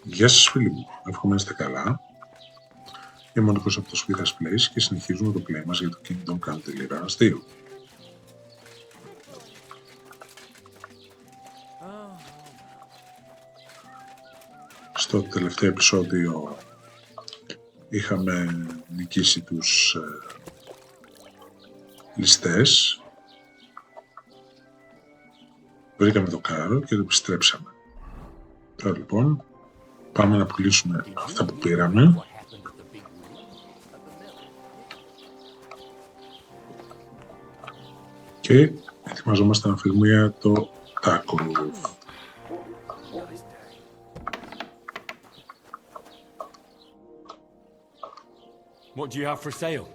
Γεια σας φίλοι μου, εύχομαι να είστε καλά. Είμαι ο Νίκος από το Spithas και συνεχίζουμε το play μας για το Kingdom Come Deliverance 2. Στο τελευταίο επεισόδιο είχαμε νικήσει τους ληστές. Βρήκαμε το κάρο και το επιστρέψαμε. Τώρα λοιπόν πάμε να πουλήσουμε αυτά που πήραμε. Και ετοιμαζόμαστε να φύγουμε για το άκρη. What do you have for sale?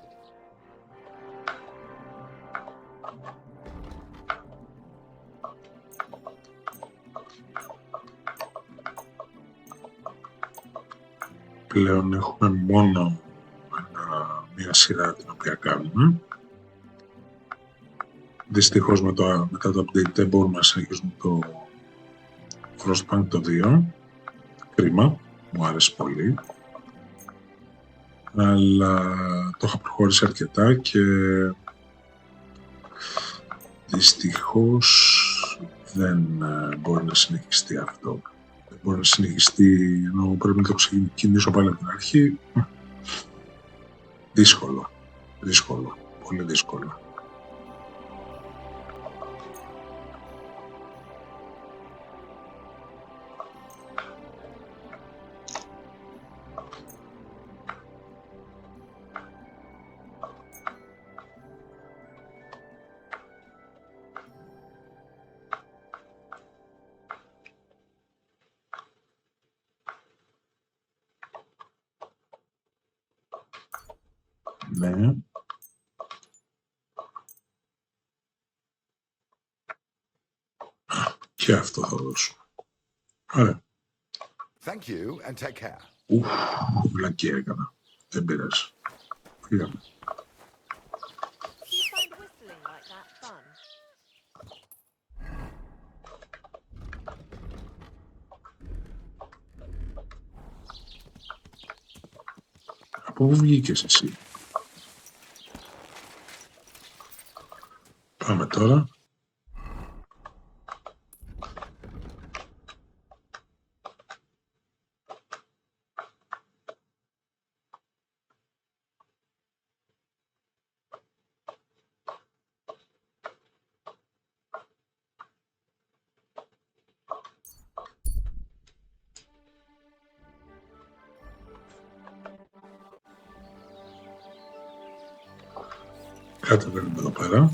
Πλέον έχουμε μόνο μία σειρά την οποία κάνουμε. Δυστυχώς μετά το update δεν μπορούμε να συνεχίσουμε το Frostpunk το 2. Κρίμα, μου άρεσε πολύ. Αλλά το είχα προχωρήσει αρκετά και δυστυχώς δεν μπορεί να συνεχιστεί αυτό. Δεν μπορεί να συνεχιστεί ενώ πρέπει να το ξεκινήσω πάλι από την αρχή. Δύσκολο, πολύ δύσκολο. Ναι. Και αυτό θα δώσω. Ωραία. Thank you and take care. Βλακία έκανα. Δεν πειράζει. Φύγαμε. Από πού βγήκες εσύ? Πάμε τώρα. Κάτω παίρνουμε εδώ πέρα.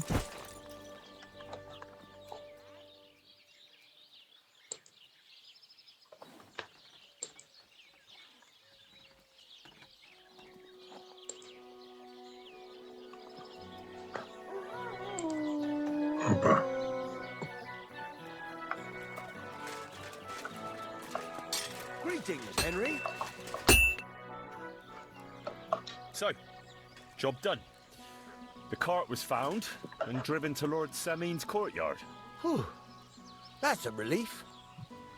Οπα. Greetings, Henry. So, job done. The cart was found and driven to Lord Samin's courtyard. Whew. That's a relief.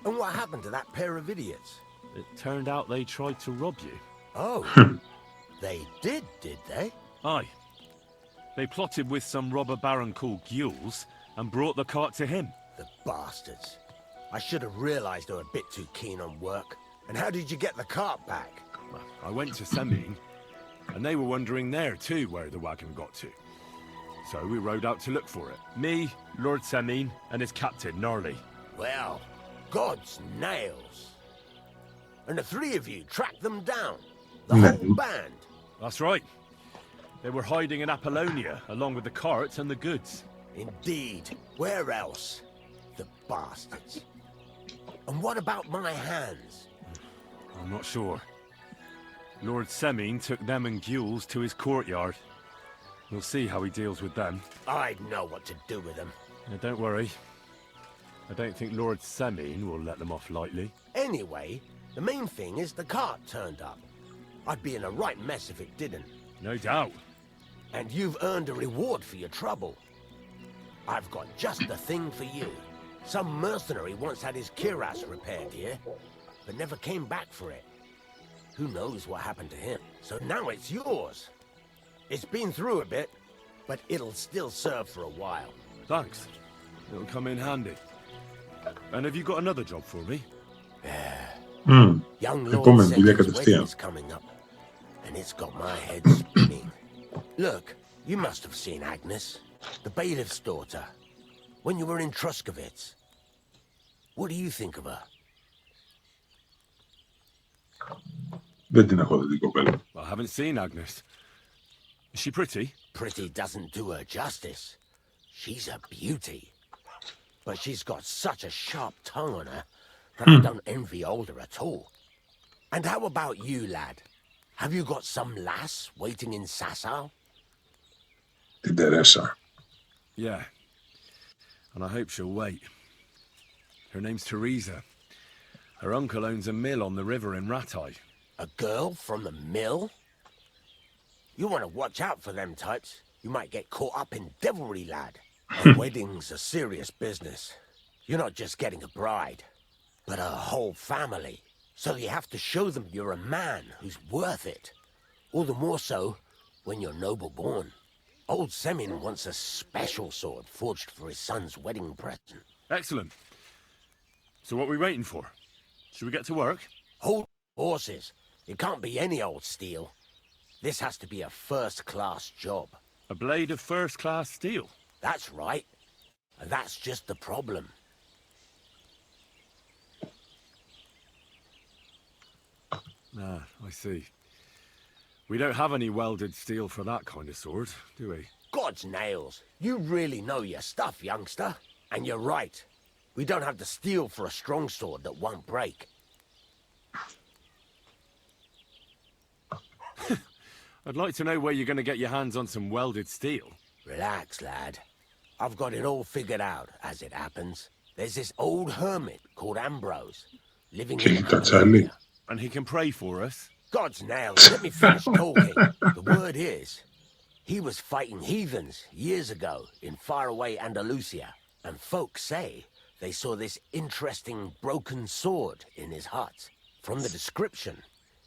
And what happened to that pair of idiots? It turned out they tried to rob you. Oh, they did they? Aye. They plotted with some robber baron called Gules and brought the cart to him. The bastards. I should have realized they were a bit too keen on work. And how did you get the cart back? I went to Samin, and they were wondering there too where the wagon got to. So we rode out to look for it. Me, Lord Samin, and his captain, Gnarly. Well, God's nails. And the three of you tracked them down? The whole band? That's right. They were hiding in Apollonia, along with the cart and the goods. Indeed. Where else? The bastards. And what about my hands? I'm not sure. Lord Samin took them and Gules to his courtyard. We'll see how he deals with them. I'd know what to do with them. Now, don't worry. I don't think Lord Semine will let them off lightly. Anyway, the main thing is the cart turned up. I'd be in a right mess if it didn't. No doubt. And you've earned a reward for your trouble. I've got just the thing for you. Some mercenary once had his cuirass repaired here, but never came back for it. Who knows what happened to him? So now it's yours. It's been through a bit, but it'll still serve for a while. Thanks. It'll come in handy. And have you got another job for me? Young Επόμενη Lord δουλειά Semino's wedding κατευθείαν. is coming up, and it's got my head spinning. Look, you must have seen Agnes, the bailiff's daughter, when you were in Troskowitz. What do you think of her? Δεν την έχω δει την κοπέλα. I haven't seen Agnes. Is she pretty? Pretty doesn't do her justice. She's a beauty. But she's got such a sharp tongue on her that I don't envy older at all. And how about you, lad? Have you got some lass waiting in Sasau? Την Τερέσα. Yeah. And I hope she'll wait. Her name's Teresa. Her uncle owns a mill on the river in Ratai. A girl from the mill? You want to watch out for them types. You might get caught up in devilry, lad. A wedding's a serious business. You're not just getting a bride, but a whole family. So you have to show them you're a man who's worth it. All the more so when you're noble born. Old Semin wants a special sword forged for his son's wedding present. Excellent. So what are we waiting for? Should we get to work? Hold horses. It can't be any old steel. This has to be a first-class job. A blade of first-class steel. That's right. And that's just the problem. Ah, I see. We don't have any welded steel for that kind of sword, do we? God's nails. You really know your stuff, youngster. And you're right. We don't have the steel for a strong sword that won't break. I'd like to know where you're going to get your hands on some welded steel. Relax, lad. I've got it all figured out, as it happens. There's this old hermit called Ambrose, living in Tatsali. And he can pray for us? God's nails, let me finish talking. The word is, he was fighting heathens years ago in faraway Andalusia, and folks say they saw this interesting broken sword in his hut. From the description,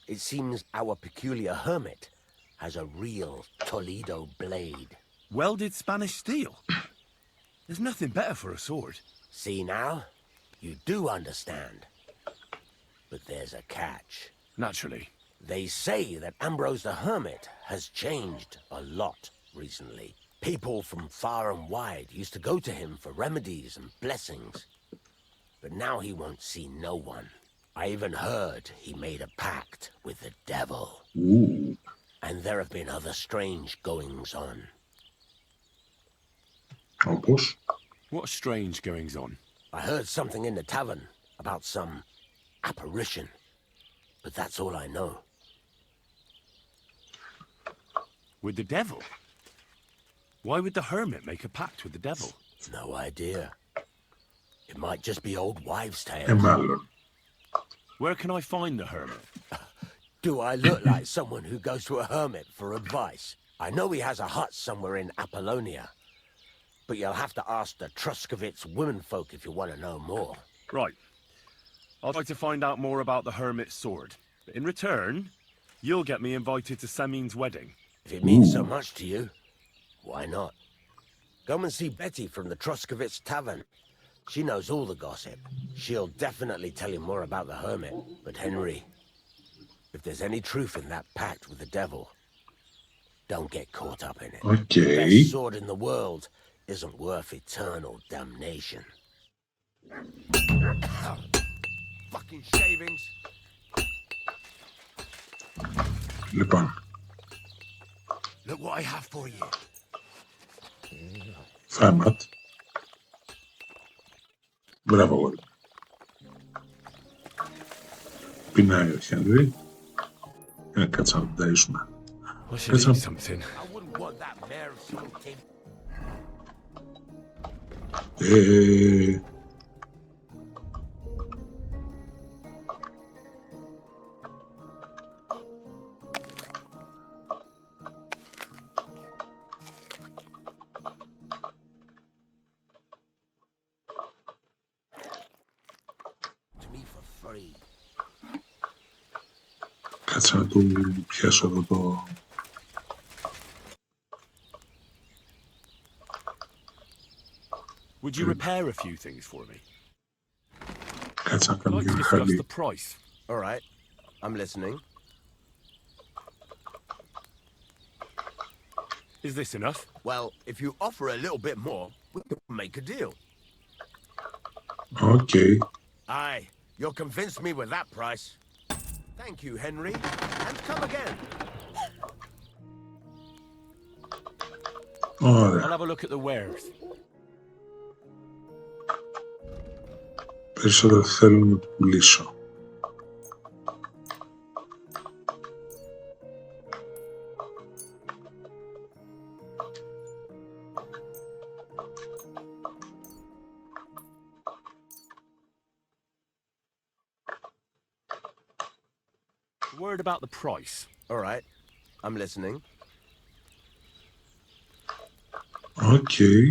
it seems our peculiar hermit has a real Toledo blade. Welded Spanish steel? There's nothing better for a sword. See now? You do understand. But there's a catch. Naturally. They say that Ambrose the Hermit has changed a lot recently. People from far and wide used to go to him for remedies and blessings. But now he won't see no one. I even heard he made a pact with the devil. Ooh. And there have been other strange goings on. Όπως. What strange goings on? I heard something in the tavern about some apparition. But that's all I know. With the devil? Why would the hermit make a pact with the devil? No idea. It might just be old wives' tales. Μάλλον. Where can I find the hermit? Do I look like someone who goes to a hermit for advice? I know he has a hut somewhere in Apollonia. But you'll have to ask the Troskowitz womenfolk if you want to know more. Right. I'll try to find out more about the hermit's sword. But in return, you'll get me invited to Semin's wedding. If it means so much to you, why not? Come and see Betty from the Troskowitz tavern. She knows all the gossip. She'll definitely tell you more about the hermit. But Henry, if there's any truth in that pact with the devil, don't get caught up in it. Okay. The best sword in the world isn't worth eternal damnation. Fucking shavings. Λοιπόν. Look what I have for you. Φάματ. Μπράβο, γόρι. Πεινάει ο Χένρι. Κάτσα να ταΐσουμε. I should eat something. I wouldn't want that that mare of something. Κάτσε να του πιάσω εδώ το... Would you repair a few things for me? Κάτσε να I'd κάνω like και to ένα discuss χαλί. the price. All right, I'm listening. Is this enough? Well, if you offer a little bit more, we can make a deal. Okay. Aye, you'll convince me with that price. Thank you, Henry, and come again. Ωραία. I'll have a look at the wares. Περισσότερο θέλω να το πουλήσω. Word about the price. All right, I'm listening. Okay.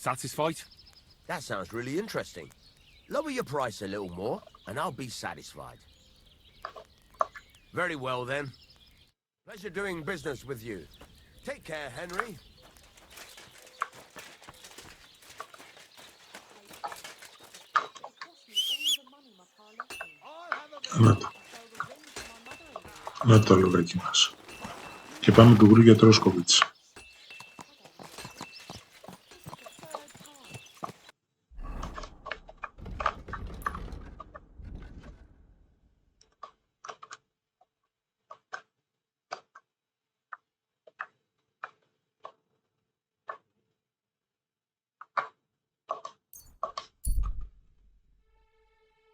Satisfied? That sounds really interesting. Lower your price a little more, and I'll be satisfied. Very well, then. Pleasure doing business with you. Take care, Henry. Να το λογάκι μας. Και πάμε του βρου για Troskowitz.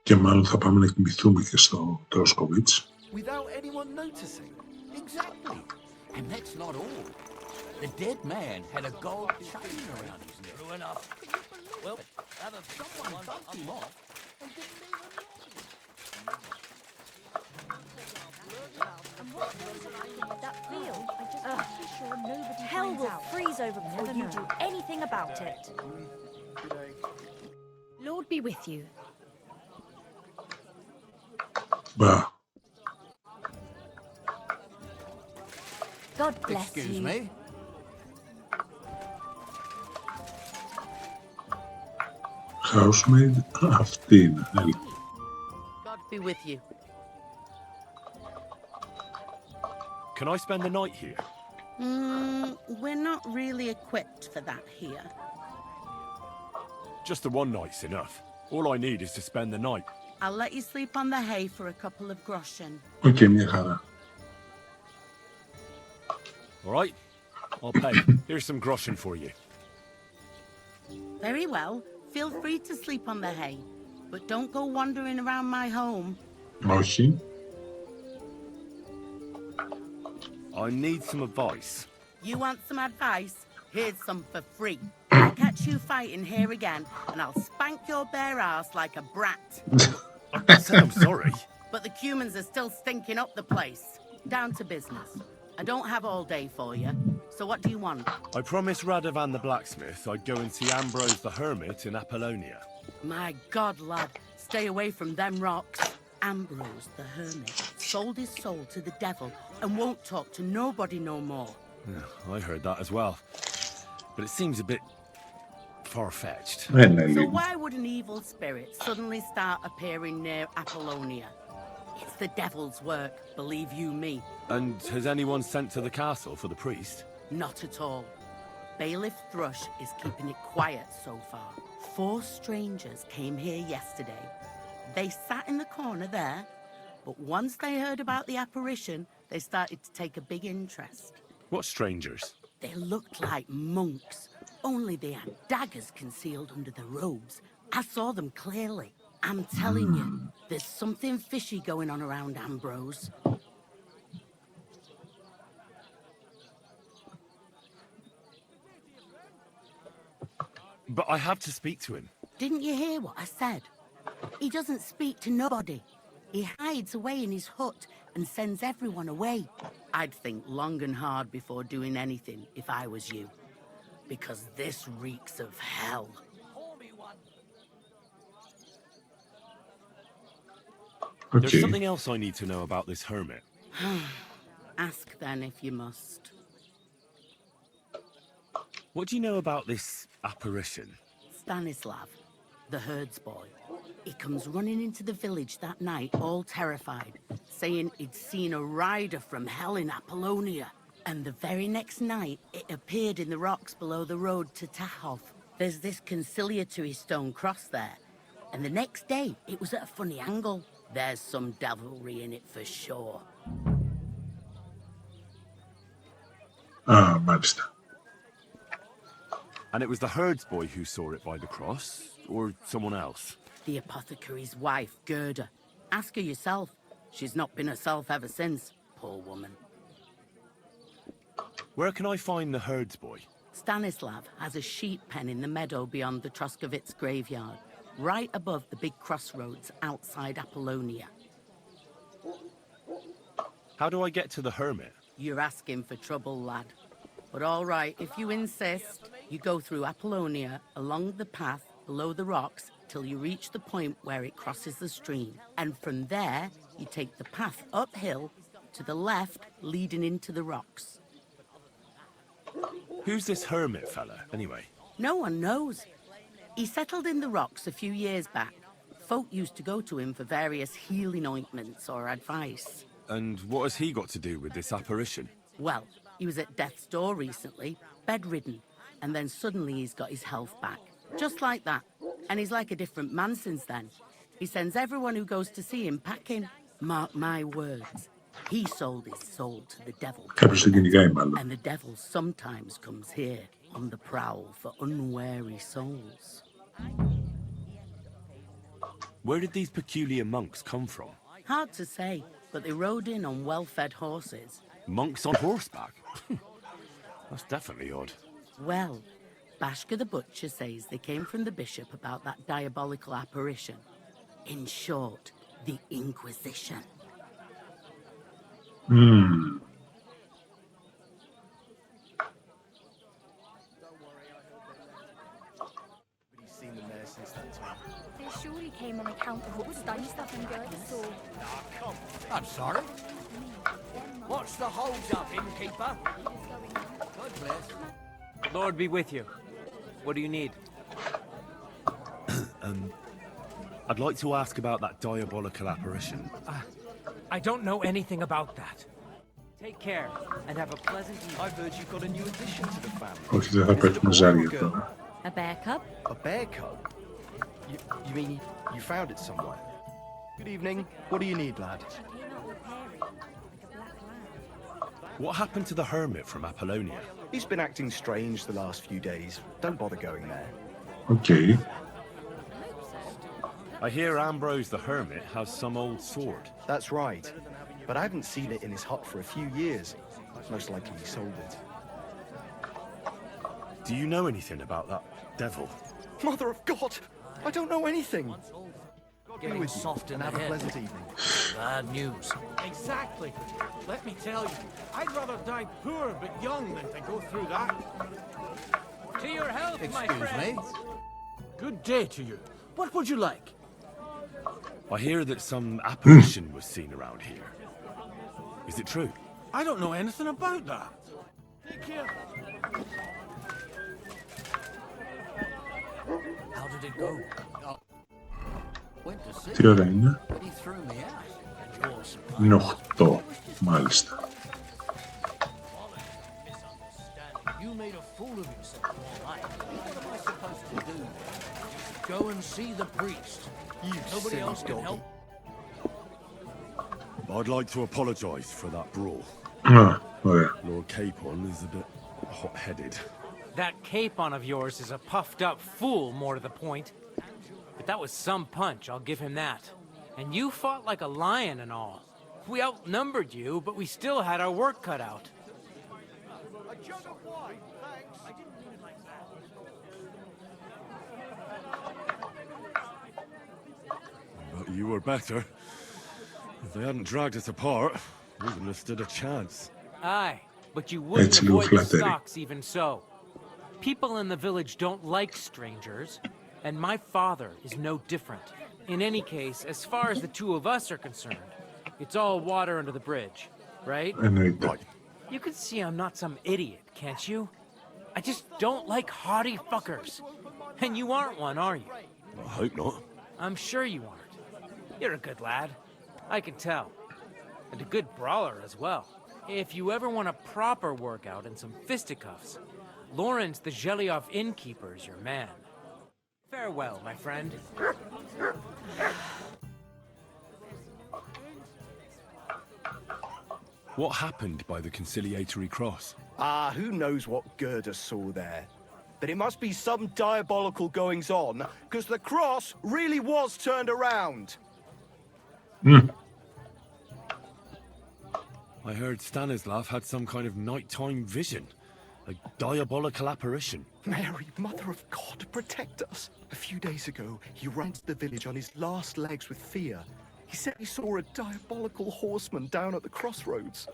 Και μάλλον θα πάμε να κοιμηθούμε και στο Troskowitz. Without anyone noticing. Exactly. And that's not all. The dead man had a gold chain around his neck. True enough. Well, someone bumped him off and didn't even That field, hell will freeze over before you do anything about it. Lord be with you. Μπα. God bless Excuse you. me. Housemaid, αυτή είναι. God be with you. Can I spend the night here? We're not really equipped for that here. Just the one night's enough. All I need is to spend the night. I'll let you sleep on the hay for a couple of groschen. Οκ, μια χαρά. All right? I'll pay. Here's some groschen for you. Very well. Feel free to sleep on the hay, but don't go wandering around my home. Όχι. I need some advice. You want some advice? Here's some for free. I'll catch you fighting here again, and I'll spank your bare ass like a brat. I said I'm sorry. But the Cumans are still stinking up the place. Down to business. I don't have all day for you, so what do you want? I promised Radovan the blacksmith I'd go and see Ambrose the hermit in Apollonia. My God, lad, stay away from them rocks. Ambrose the hermit sold his soul to the devil and won't talk to nobody no more. I heard that as well. But it seems a bit far-fetched. Ναι, So λίγο. why would an evil spirit suddenly start appearing near Apollonia? It's the devil's work, believe you me. And has anyone sent to the castle for the priest? Not at all. Bailiff Thrush is keeping it quiet so far. 4 strangers came here yesterday. They sat in the corner there, but once they heard about the apparition, they started to take a big interest. What strangers? They looked like monks, only they had daggers concealed under their robes. I saw them clearly. I'm telling you, there's something fishy going on around Ambrose. But I have to speak to him. Didn't you hear what I said? He doesn't speak to nobody. He hides away in his hut and sends everyone away. I'd think long and hard before doing anything if I was you. Because this reeks of hell. There's something else I need to know about this hermit. Ask then if you must. What do you know about this apparition? Stanislav, the herds boy. He comes running into the village that night, all terrified, saying he'd seen a rider from hell in Apollonia. And the very next night, it appeared in the rocks below the road to Tahov. There's this conciliatory stone cross there. And the next day, it was at a funny angle. There's some devilry in it for sure. Μάλιστα. And it was the herds boy who saw it by the cross, or someone else? The apothecary's wife, Gerda. Ask her yourself. She's not been herself ever since, poor woman. Where can I find the herds boy? Stanislav has a sheep pen in the meadow beyond the Troskowitz graveyard, right above the big crossroads outside Apollonia. How do I get to the hermit? You're asking for trouble, lad. But all right, if you insist, you go through Apollonia along the path below the rocks till you reach the point where it crosses the stream. And from there, you take the path uphill to the left, leading into the rocks. Who's this hermit fella, anyway? No one knows. He settled in the rocks a few years back. Folk used to go to him for various healing ointments or advice. And what has he got to do with this apparition? Well, he was at death's door recently, bedridden, and then suddenly he's got his health back. Just like that. And he's like a different man since then. He sends everyone who goes to see him packing. Mark my words. He sold his soul to the devil. And the devil sometimes comes here on the prowl for unwary souls. Where did these peculiar monks come from? Hard to say, but they rode in on well-fed horses. Monks on horseback? That's definitely odd. Well, Bashka the butcher says they came from the bishop about that diabolical apparition. In short, the Inquisition. They surely came on account of what Stanislav and Gerda saw. I'm sorry. What's the hold-up, innkeeper? God bless. Lord be with you. What do you need? I'd like to ask about that diabolical apparition. I don't know anything about that. Take care and have a pleasant evening. I've heard you've got a new addition to the family. Όχι, δεν θα πέφτουμε ζάρια τώρα. A bear cub? A bear cub? You mean you found it somewhere? Good evening. What do you need, lad? What happened to the hermit from Apollonia? He's been acting strange the last few days. Don't bother going there. Okay. I hear Ambrose the hermit has some old sword. That's right. But I haven't seen it in his hut for a few years. Most likely he sold it. Do you know anything about that devil? Mother of God! I don't know anything! Getting soft in the Have a head. pleasant evening. Bad news. Exactly. Let me tell you, I'd rather die poor but young than to go through that. To your health, my Excuse friend. me. Good day to you. What would you like? I hear that some apparition was seen around here. Is it true? I don't know anything about that. Take care. How did it go? Went to see Τι ώρα είναι? but he threw me out. You're surprised. Είναι 8, μάλιστα. You made a fool of yourself all night. What am I supposed to do? Go and see the priest. Nobody else can help. I'd like to apologise for that brawl. Α, ωραία. Lord Capon is a bit hot-headed. That capon of yours is a puffed-up fool, more to the point. But that was some punch, I'll give him that. And you fought like a lion and all. We outnumbered you, but we still had our work cut out. jug of wine, thanks. I didn't mean it like that. But you were better. If they hadn't dragged us apart, we wouldn't have stood a chance. Aye, but you wouldn't Έτσι λίγο avoid the φλατέρι. stocks even so. People in the village don't like strangers, and my father is no different. In any case, as far as the two of us are concerned, it's all water under the bridge, right? Εννοείται. You can see I'm not some idiot, can't you? I just don't like haughty fuckers. And you aren't one, are you? I hope not. I'm sure you aren't. You're a good lad. I can tell. And a good brawler as well. If you ever want a proper workout and some fisticuffs, Lawrence the Zhelyov innkeeper is your man. Farewell, my friend. What happened by the conciliatory cross? Who knows what Gerda saw there? But it must be some diabolical goings-on, because the cross really was turned around. I heard Stanislav had some kind of nighttime vision. A diabolical apparition. Mary, Mother of God, protect us. A few days ago, he ran to the village on his last legs with fear. He said he saw a diabolical horseman down at the crossroads.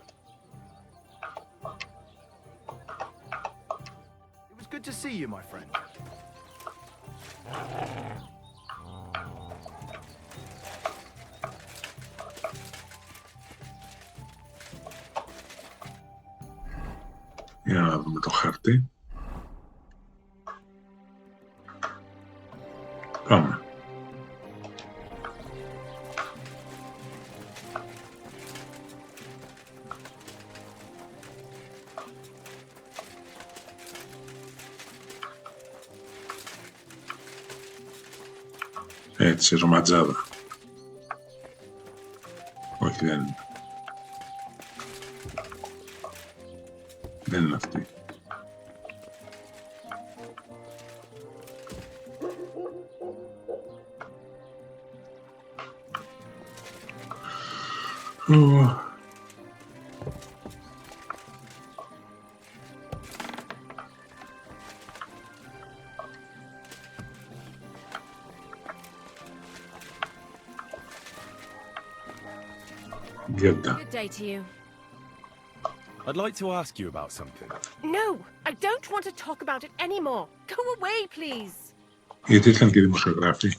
It was good to see you, my friend. Για να δούμε το χάρτη. Πάμε. Έτσι, ρομαντζάδα. Όχι, δεν είναι. Δεν είναι αυτή. Good day to you. I'd like to ask you about something. No, I don't want to talk about it anymore. Go away, please. Γιατί ήρθαν και δημοσιογράφοι.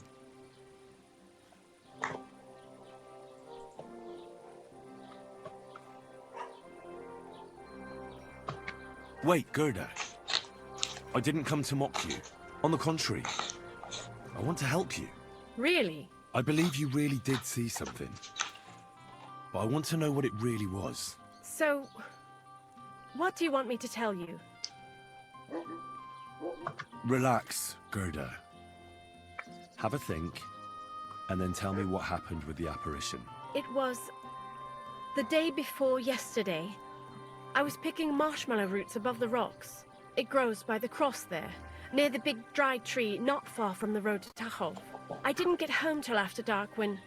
Wait, Gerda. I didn't come to mock you. On the contrary, I want to help you. Really? I believe you really did see something. But I want to know what it really was. So, what do you want me to tell you? Relax, Gerda. Have a think, and then tell me what happened with the apparition. It was the day before yesterday. I was picking marshmallow roots above the rocks. It grows by the cross there, near the big dry tree not far from the road to Tachov. I didn't get home till after dark when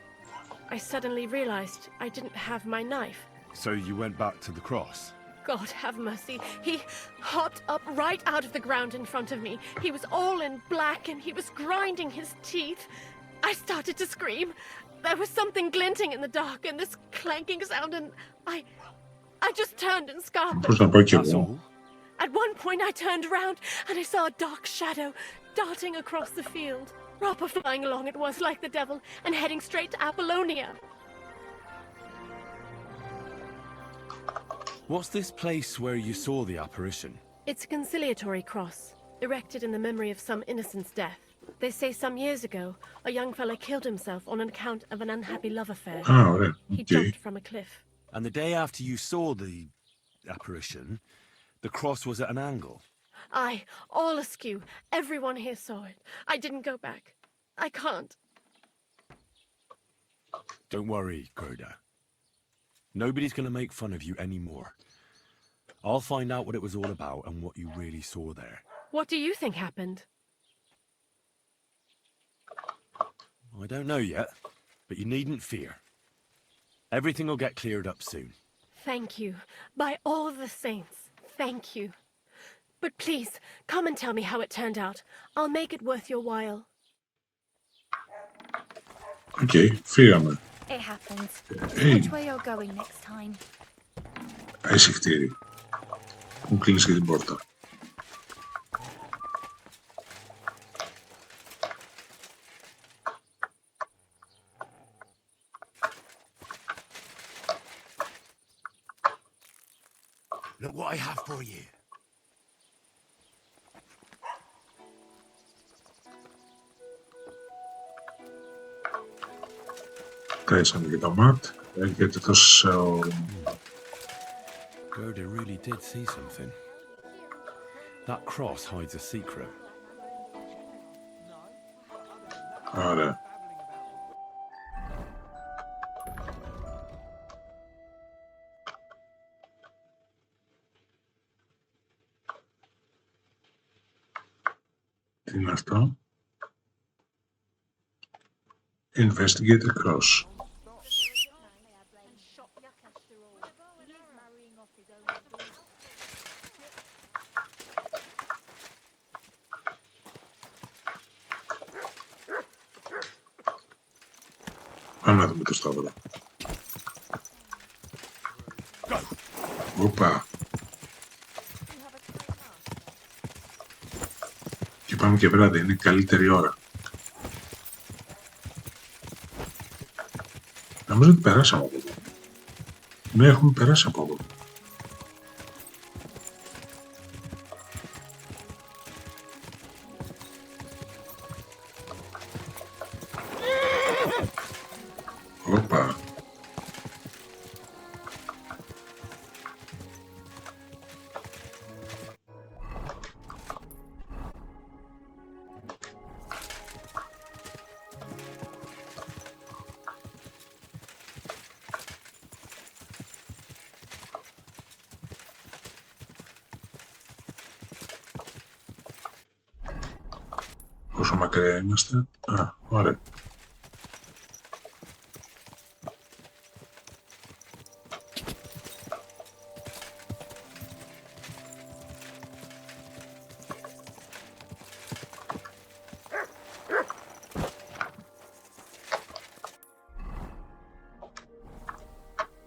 I suddenly realized I didn't have my knife. So you went back to the cross? God have mercy. He hopped up right out of the ground in front of me. He was all in black and he was grinding his teeth. I started to scream. There was something glinting in the dark and this clanking sound and I just turned and scarfed them. That's all? At one point I turned around and I saw a dark shadow darting across the field. Proper flying along it was like the devil and heading straight to Apollonia. What's this place where you saw the apparition? It's a conciliatory cross, erected in the memory of some innocent's death. They say some years ago, a young fellow killed himself on account of an unhappy love affair. He jumped from a cliff. And the day after you saw the apparition, the cross was at an angle? Aye, all askew. Everyone here saw it. I didn't go back. I can't. Don't worry, Gerda. Nobody's going to make fun of you anymore. I'll find out what it was all about and what you really saw there. What do you think happened? I don't know yet, but you needn't fear. Everything will get cleared up soon. Thank you. By all the saints, thank you. But please, come and tell me how it turned out. I'll make it worth your while. Οκ, φύγαμε. It happens. Hey. Which way you're going next time? Αισιχτήρι. Μου κλείσει την πόρτα. Look what I have for you. Κρέσαμε και το ματ. Έρχεται τόσο... Gerda really did see something. That cross hides a secret. Ωραία. Τι είναι αυτό? Investigate the cross. Πάμε να δούμε το σταυρό. Οπα. Και πάμε και βράδυ, είναι η καλύτερη ώρα. Νομίζω ότι περάσαμε από εδώ. Ναι, έχουμε περάσει από εδώ. Οπα. Πόσο μακριά είμαστε? Α, ωραία.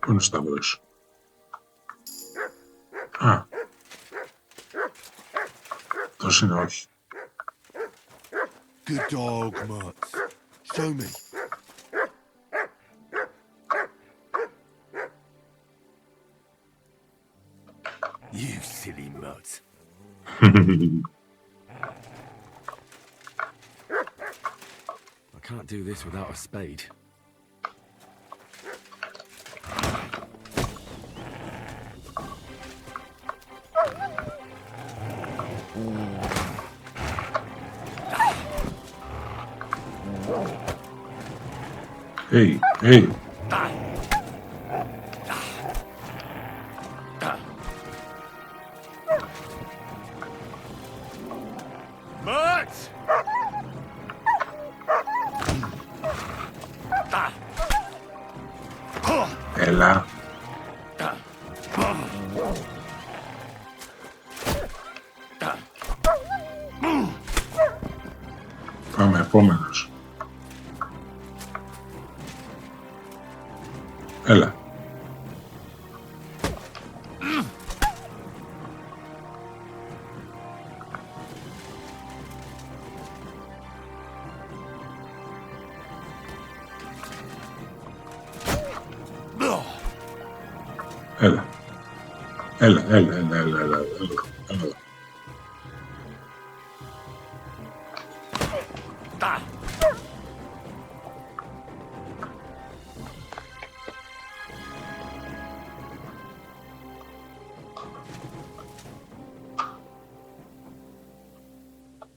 Πού είναι ο σταυρός? Α. Τόσο είναι όχι. Good dog, Mutz. Show me. You silly Mutz. I can't do this without a spade. Hey, hey. Mutz! Έλα. Πάμε επόμενος. Έλα. Έλα. Έλα.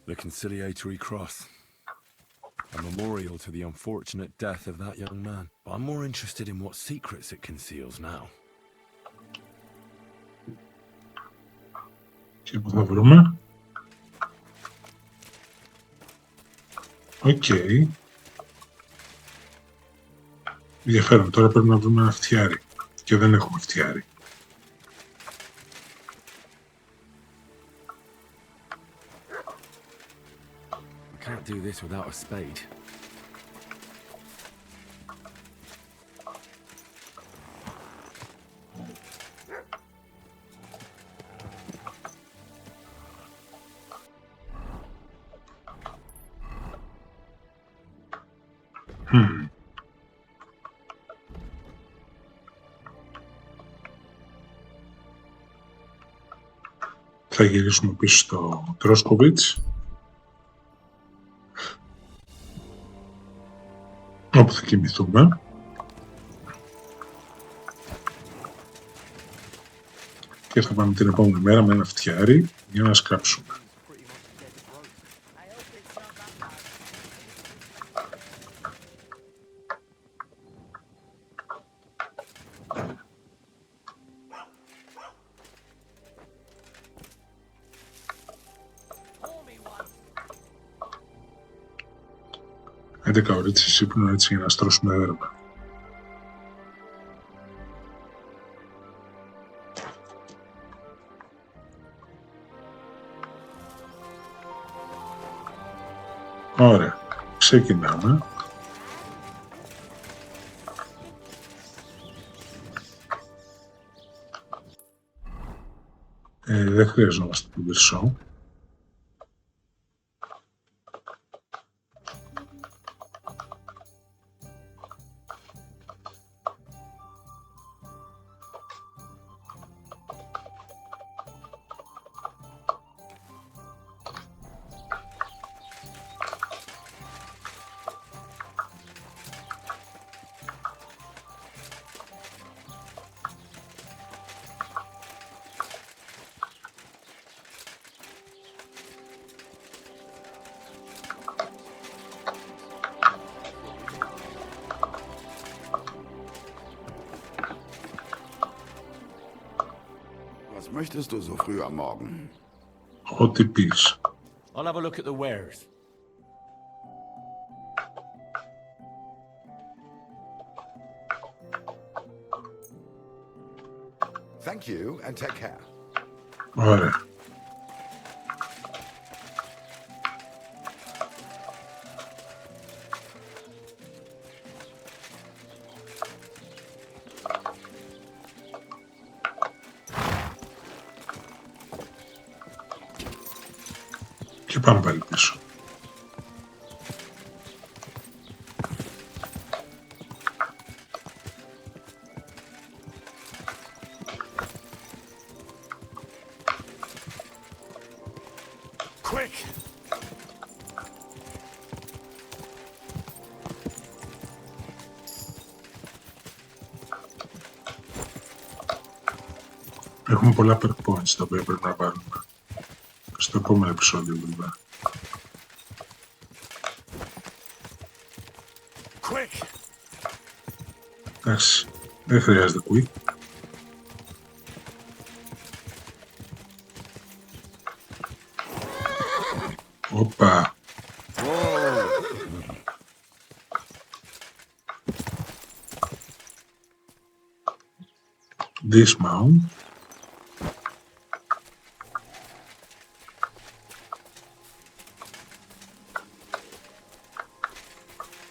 The conciliatory cross. A memorial to the unfortunate death of that young man. But I'm more interested in what secrets it conceals now. Και πού θα βρούμε? Οκ. Ενδιαφέρον. Τώρα πρέπει να βρούμε ένα φτιάρι. Και δεν έχουμε φτιάρι. can't do this without a spade. Θα γυρίσουμε πίσω στο Troskowitz, όπου θα κοιμηθούμε. Και θα πάμε την επόμενη μέρα με ένα φτιάρι για να σκάψουμε. Έντεκα ωρίτσες ύπνο έτσι για να στρώσουμε δέρμα. Ωραία, ξεκινάμε. Δεν χρειαζόμαστε τον πυρσό. Was möchtest du so früh am Morgen? Ό,τι πεις. I'll have a look at the wares. Thank you and take care. Ωραία. Και πάμε πάλι πίσω. Quick! Έχουμε πολλά perk points τα οποία πρέπει να βάλουμε. Στο επόμενο επεισόδιο βέβαια. Quick! Εντάξει, δεν χρειάζεται quick. Όπα. Dismount.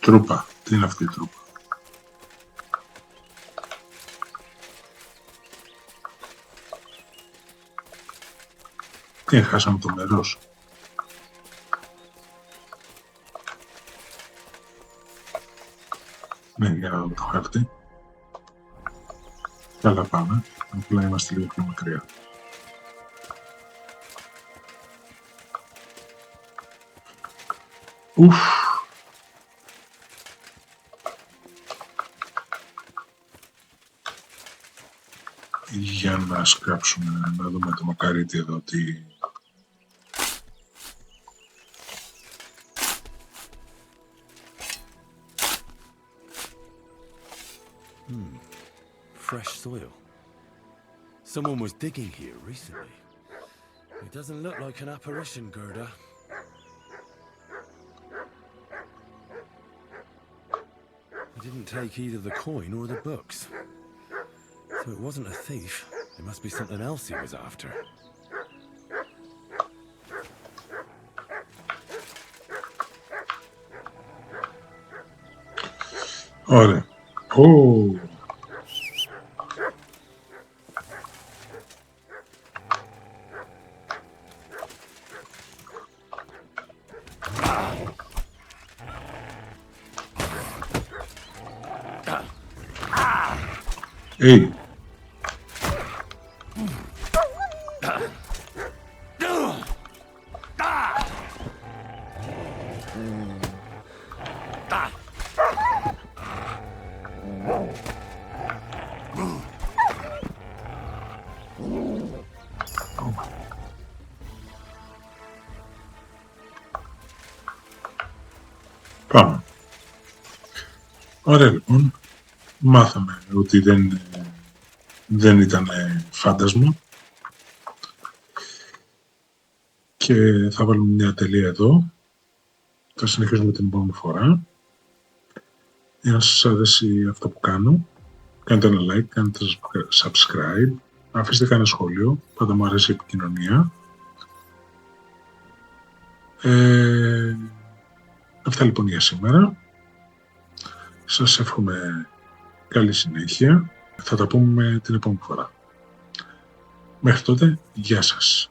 Τρούπα. Τι είναι αυτή η τρούπα? Τι, χάσαμε το μέρος? Ναι, για να δούμε το χάρτη. Καλά πάμε. Απλά είμαστε λίγο πιο μακριά. Ουφ. Για να σκάψουμε, να δούμε το μακαρίτι εδώ τι... Fresh soil. Someone was digging here recently. It doesn't look like an apparition, Gerda. He didn't take either the coin or the books. So it wasn't a thief. It must be something else he was after. Ωραία. Hey. Πάμε. Ωραία, λοιπόν. Μάθαμε ότι δεν ήταν φάντασμα. Και θα βάλουμε μια τελεία εδώ. Θα συνεχίσουμε την επόμενη φορά. Εάν σας αρέσει αυτό που κάνω, κάντε ένα like, κάντε subscribe, αφήστε κανένα σχόλιο, πάντα μου αρέσει η επικοινωνία. Αυτά λοιπόν για σήμερα. Σας εύχομαι καλή συνέχεια. Θα τα πούμε την επόμενη φορά. Μέχρι τότε, γεια σας.